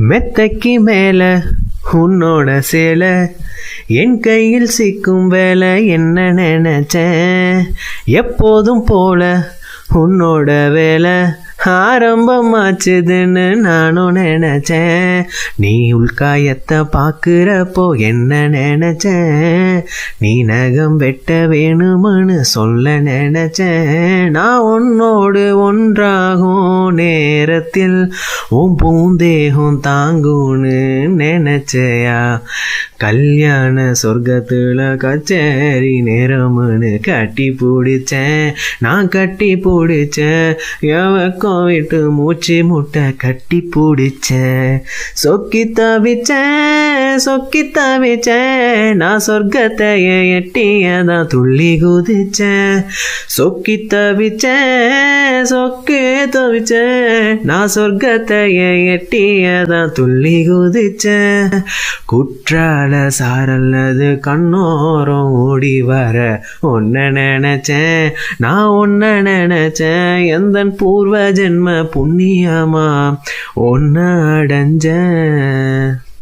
மெத்தைக்கு மேல உன்னோட சேலை என் கையில் சிக்கும் வேலை என்ன நினைச்சேன் எப்போதும் போல உன்னோட வேலை ஆரம்பமாச்சுதுன்னு நானும் நினைச்சேன். நீ உள்காயத்தை பார்க்குறப்போ என்ன நினைச்சேன், நீ நகம் வெட்ட வேணும்னு சொல்ல நினைச்சேன். நான் உன்னோடு ஒன்றாகும் நேரத்தில் உன் பூந்தேகம் தாங்குன்னு நினைச்சையா. கல்யாண சொர்க்கத்துல கச்சேரி நேரம்னு கட்டி பிடிச்சேன், நான் கட்டி பிடிச்சேன். எவக்கம் விட்டு மூச்சு முட்டை கட்டி பிடிச்சேன். சொக்கி தவிச்சேன் நான் சொர்க்கத்தைய எட்டியதான் துள்ளி குதிச்சேன். சொக்கி தவிச்சேன் நான் சொர்க்கத்தைய எட்டியதான் துள்ளி குதிச்சேன். குற்றால சாரல்லது கண்ணோரம் ஓடி வர ஒன்ன நினைச்சேன், நான் ஒன்ன நினைச்சேன். எந்தன் பூர்வ ஜென்ம புண்ணியமா ஒன்ன அடைஞ்சேன்.